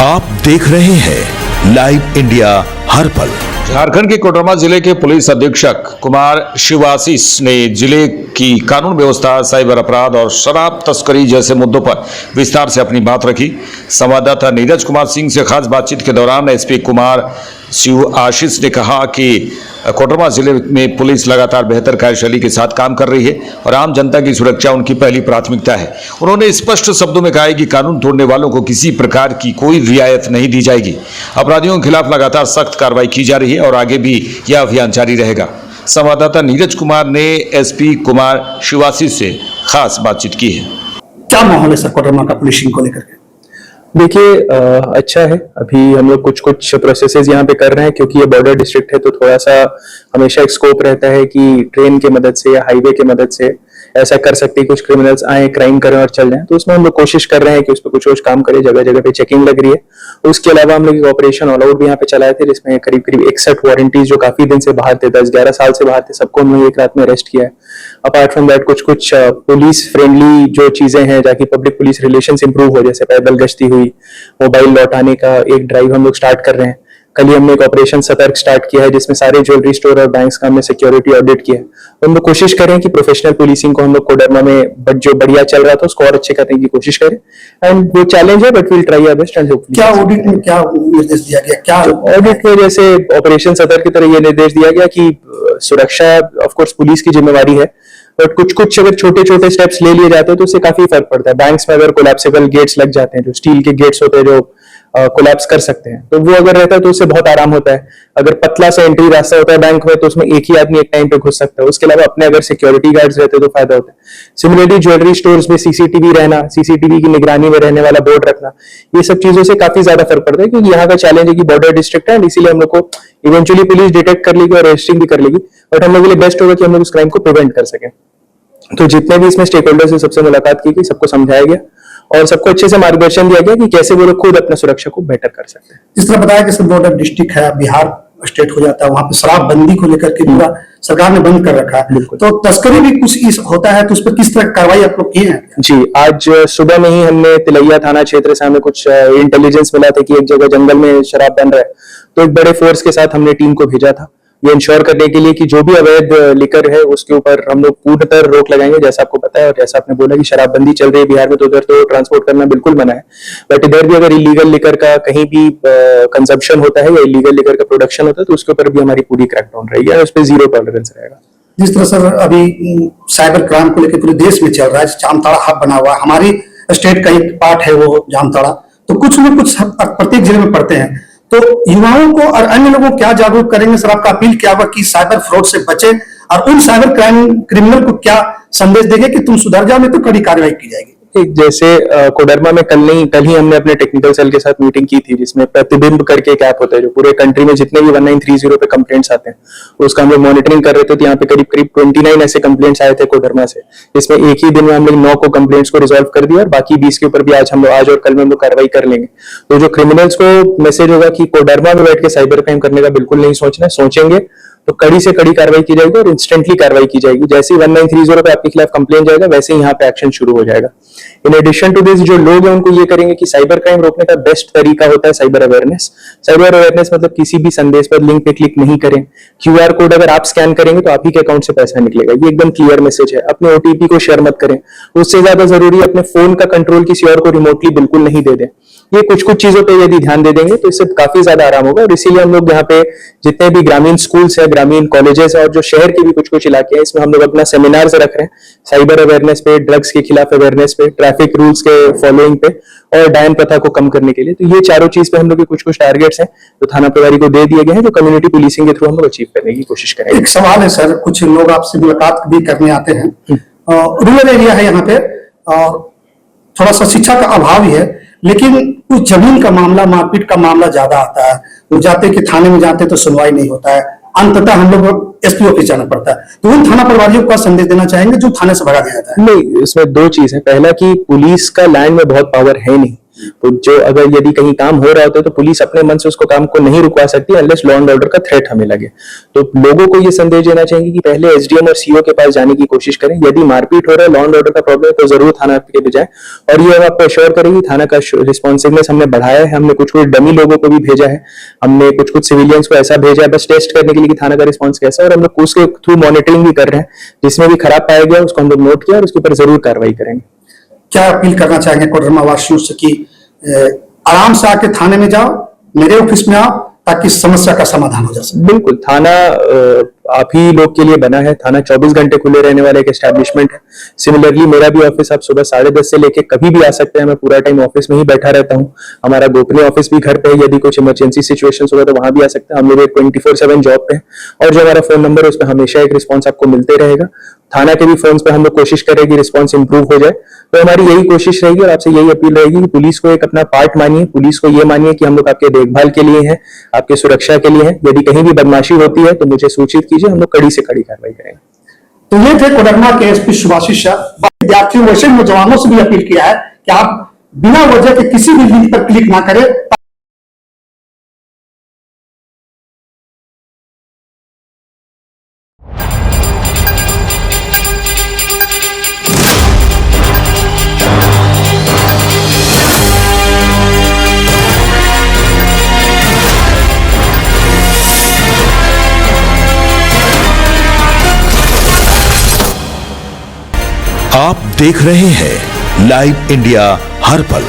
आप देख रहे हैं लाइव इंडिया हर पल। झारखंड के कोडरमा जिले के पुलिस अधीक्षक कुमार शिवाशीष ने जिले की कानून व्यवस्था, साइबर अपराध और शराब तस्करी जैसे मुद्दों पर विस्तार से अपनी बात रखी। संवाददाता नीरज कुमार सिंह से खास बातचीत के दौरान एसपी कुमार शिवाशीष ने कहा कि कोडरमा जिले में पुलिस लगातार बेहतर कार्यशैली के साथ काम कर रही है और आम जनता की सुरक्षा उनकी पहली प्राथमिकता है। उन्होंने स्पष्ट शब्दों में कहा है कि कानून तोड़ने वालों को किसी प्रकार की कोई रियायत नहीं दी जाएगी। अपराधियों के खिलाफ लगातार सख्त कार्रवाई की जा रही है और आगे भी यह अभियान जारी रहेगा। संवाददाता नीरज कुमार ने एसपी कुमार शिवाशीष से खास बातचीत की है। क्या माहौल है सर कोडरमा का पुलिसिंग को लेकर के? देखिए, अच्छा है। अभी हम लोग कुछ प्रोसेसेस यहाँ पे कर रहे हैं, क्योंकि ये बॉर्डर डिस्ट्रिक्ट है तो थोड़ा सा हमेशा एक स्कोप रहता है कि ट्रेन के मदद से या हाईवे के मदद से ऐसा कर सकते हैं कुछ क्रिमिनल्स आए, क्राइम करें और चल जाएं। तो उसमें हम लोग कोशिश कर रहे हैं कि उस पर कुछ काम करें। जगह जगह पे चेकिंग लग रही है। उसके अलावा हम लोग एक ऑपरेशन ऑल आउट भी यहाँ पे चलाए थे, जिसमें करीब 61 वारंटीज जो काफी दिन से बाहर थे, 10-11 साल से बाहर थे, सबको हम लोग एक रात में अरेस्ट किया है। अपार्ट फ्रॉम दैट कुछ पुलिस फ्रेंडली जो चीजें हैं, जाकि पब्लिक पुलिस रिलेशंस इंप्रूव हो, जैसे पैदल गश्ती हुई, मोबाइल लौटाने का एक ड्राइव हम लोग स्टार्ट कर रहे हैं। कल ही हमने एक ऑपरेशन सतर्क स्टार्ट किया है, जिसमें सारे ज्वेलरी स्टोर और बैंक्स का हमने सिक्योरिटी ऑडिट किया है। तो हम लोग कोशिश करें कि प्रोफेशनल पुलिसिंग को हम लोग कोडरमा में जो बढ़िया चल रहा था उसको और अच्छे करने की कोशिश करें। एंड वो चैलेंज है, but will try our best and hopefully. क्या ऑडिट में क्या निर्देश दिया गया? क्या ऑडिट में जैसे ऑपरेशन सतर्क की तरह ये निर्देश दिया गया कि सुरक्षा ऑफ कोर्स पुलिस की जिम्मेवारी है, बट कुछ अगर छोटे छोटे स्टेप्स ले लिए जाते हैं तो उससे काफी फर्क पड़ता है। बैंक्स में अगर कोलैप्सिबल गेट्स लग जाते हैं, जो स्टील के गेट्स होते हैं जो कोलैप्स कर सकते हैं, तो वो अगर रहता है तो उससे बहुत आराम होता है। अगर पतला सा एंट्री रास्ता होता है बैंक में तो उसमें एक ही आदमी एक टाइम पे घुस सकता है। उसके अलावा अपने अगर सिक्योरिटी गार्ड्स रहते हैं तो फायदा होता है। सिमिलरली ज्वेलरी स्टोर्स में सीसीटीवी रहना, सीसीटीवी की निगरानी में रहने वाला बोर्ड रखना, ये सब चीजों से काफी ज्यादा फर्क पड़ता है, क्योंकि यहाँ का चैलेंज है कि बॉर्डर डिस्ट्रिक्ट है, इसीलिए हम लोग को इवेंचुअली पुलिस डिटेक्ट कर लेगी और अरेस्टिंग भी कर लेगी, बट हम लोग के लिए बेस्ट होगा कि हम लोग उस क्राइम को प्रिवेंट कर सकें। तो जितने भी इसमें स्टेक होल्डर्स से सबसे मुलाकात की गई, सबको समझाया गया और सबको अच्छे से मार्गदर्शन दिया गया कि कैसे वो लोग खुद अपना सुरक्षा को बेहतर कर सकते हैं। जिस तरह बताया कि सब बॉर्डर डिस्ट्रिक्ट है, बिहार स्टेट हो जाता है, वहां पे शराबबंदी को लेकर के पूरा सरकार ने बंद कर रखा है, तो तस्करी भी कुछ होता है, तो उस पर किस तरह कार्रवाई आप लोग किए हैं? जी, आज सुबह में ही हमने तिलैया थाना क्षेत्र से हमें कुछ इंटेलिजेंस मिला था कि एक जगह जंगल में शराब बन रहा है, तो एक बड़े फोर्स के साथ हमने टीम को भेजा था ये इंश्योर करने के लिए कि जो भी अवैध लिकर है उसके ऊपर हम लोग पूर्णतः रोक लगाएंगे। जैसा आपको पता है और जैसा आपने बोला कि शराबबंदी चल रही है बिहार में, तो उधर तो ट्रांसपोर्ट करना बिल्कुल मना है, बट इधर भी अगर इलीगल लिकर का कहीं भी कंजप्शन होता है या इलीगल लिकर का प्रोडक्शन होता है तो उसके ऊपर भी हमारी पूरी क्रैकडाउन रहेगी और उस पर 0 टॉलरेंस रहेगा। जिस तरह सर अभी साइबर क्राइम को लेकर पूरे देश में चल रहा है, जामताड़ा हब बना हुआ है, हमारी स्टेट का एक पार्ट है वो जामताड़ा, तो कुछ न कुछ प्रत्येक जिले में पड़ते हैं, तो युवाओं को और अन्य लोगों को क्या जागरूक करेंगे सर? आपका अपील क्या होगा कि साइबर फ्रॉड से बचें और उन साइबर क्रिमिनल को क्या संदेश देंगे कि तुम सुधर जाओ, नहीं तो कड़ी कार्रवाई की जाएगी? जैसे कोडरमा में कल ही हमने अपने टेक्निकल सेल के साथ मीटिंग की थी, जिसमें प्रतिबिंब करके एक ऐप होता है जो पूरे कंट्री में जितने भी 1930 पे कंप्लेंट्स आते हैं उसका हम लोग मॉनिटरिंग कर रहे थे। तो यहाँ पे करीब 29 ऐसे कंप्लेंट्स आए थे कोडरमा से, जिसमें एक ही दिन में हम लोग 9 को कंप्लेंट्स को रिजॉल्व कर दिया और बाकी 20 के ऊपर भी आज और कल में हम लोग कार्रवाई कर लेंगे। तो जो क्रिमिनल्स को मैसेज होगा कि कोडरमा में बैठ के साइबर क्राइम करने का बिल्कुल नहीं सोचना है, सोचेंगे तो कड़ी से कड़ी कार्रवाई की जाएगी और इंस्टेंटली कार्रवाई की जाएगी। जैसे ही 1930 पे आपके खिलाफ कंप्लेन जाएगा वैसे ही यहाँ पे एक्शन शुरू हो जाएगा। इन एडिशन टू दिस जो लोग हैं उनको ये करेंगे कि साइबर क्राइम रोकने का बेस्ट तरीका होता है साइबर अवेयरनेस। साइबर अवेयरनेस मतलब किसी भी संदेश पर लिंक पे क्लिक नहीं करें। QR कोड अगर आप स्कैन करेंगे तो आप ही के अकाउंट से पैसा निकलेगा, ये एकदम क्लियर मैसेज है। अपने OTP को शेयर मत करें। उससे ज्यादा जरूरी अपने फोन का कंट्रोल किसी और को रिमोटली बिल्कुल नहीं दे दें। ये कुछ चीजों पे यदि ध्यान दे देंगे तो इससे काफी ज्यादा आराम होगा। और इसीलिए हम लोग यहाँ पे जितने भी ग्रामीण स्कूल्स है, ग्रामीण कॉलेजेस है और जो शहर के भी कुछ इलाके हैं, इसमें हम लोग अपना सेमिनार्स रख रहे हैं साइबर अवेयरनेस पे, ड्रग्स के खिलाफ अवेयरनेस पे, ट्रैफिक रूल्स के फॉलोइंग पे और डायन प्रथा को कम करने के लिए। तो ये चारों चीज पे हम लोग के कुछ टारगेट्स हैं जो थाना प्रभारी को दे दिए गए हैं, जो कम्युनिटी पुलिसिंग के थ्रू हम लोग अचीव करने की कोशिश करेंगे। एक सवाल है सर, कुछ लोग आपसे मुलाकात भी करने आते हैं, रूरल एरिया है यहाँ पे और थोड़ा सा शिक्षा का अभाव ही है, लेकिन कुछ जमीन का मामला, मारपीट का मामला ज्यादा आता है। वो जाते कि थाने में जाते तो सुनवाई नहीं होता है, अंततः हम लोग एसपी ऑफिस जाना पड़ता है। तो उन थाना प्रभारियों को संदेश देना चाहेंगे जो थाने से भगा दिया जाता है? नहीं, इसमें 2 चीज है। पहला कि पुलिस का लैंड में बहुत पावर है नहीं, तो जो अगर यदि कहीं काम हो रहा होता है तो पुलिस अपने मन से उसको काम को नहीं रुकवा सकती अनलेस लॉ एंड ऑर्डर का थ्रेट हमें लगे। तो लोगों को ये संदेश देना चाहिए कि पहले एसडीएम और सीओ के पास जाने की कोशिश करें। यदि मारपीट हो रहा है, लॉ एंड ऑर्डर का प्रॉब्लम है, तो जरूर थाना के बजाय। और ये हम आपको अश्योर करेंगे, थाना का रिस्पॉन्सिवनेस हमने बढ़ाया है। हमने कुछ कुछ डमी लोगों को भी भेजा है, हमने कुछ कुछ सिविलियंस को ऐसा भेजा है बस टेस्ट करने के लिए कि थाना का रिस्पॉन्स कैसा है। और हम लोग उसके थ्रू मॉनिटरिंग भी कर रहे हैं, जिसमें भी खराब पाया गया उसको हम लोग नोट किया और उसके ऊपर जरूर कार्रवाई करेंगे। क्या अपील करना चाहेंगे कोडरमा वासियों से कि आराम से आके थाने में जाओ, मेरे ऑफिस में आओ, ताकि इस समस्या का समाधान हो जाए? बिल्कुल, थाना आप ही लोग के लिए बना है। थाना 24 घंटे खुले रहने वाला एक एस्टैब्लिशमेंट है। सिमिलरली मेरा भी ऑफिस आप सुबह 10:30 से लेके कभी भी आ सकते हैं। मैं पूरा टाइम ऑफिस में ही बैठा रहता हूँ। हमारा गोपनीय ऑफिस भी घर पे है, यदि कुछ इमरजेंसी सिचुएशन होगा तो वहां भी आ सकते हैं। हम लोग 24/7 जॉब पे हैं और जो हमारा फोन नंबर है उसमें हमेशा एक रिस्पॉन्स आपको मिलते रहेगा। थाना के भी फोन पे हम लोग कोशिश करेंगे रिस्पॉन्स इंप्रूव हो जाए। तो हमारी यही कोशिश रहेगी और आपसे यही अपील रहेगी कि पुलिस को एक अपना पार्ट मानिए, पुलिस को ये मानिए कि हम लोग आपके देखभाल के लिए हैं, आपके सुरक्षा के लिए हैं। यदि कहीं भी बदमाशी होती है तो मुझे सूचित कीजिए, हम लोग कड़ी से कड़ी कार्रवाई करेंगे। तो ये थे कोडरमा के एसपी सुभाषिस शाह। विद्यार्थियों वैसे नौजवानों से भी अपील किया है कि आप बिना वजह के किसी भी लिंक पर क्लिक ना करें। आप देख रहे हैं लाइव इंडिया हर पल।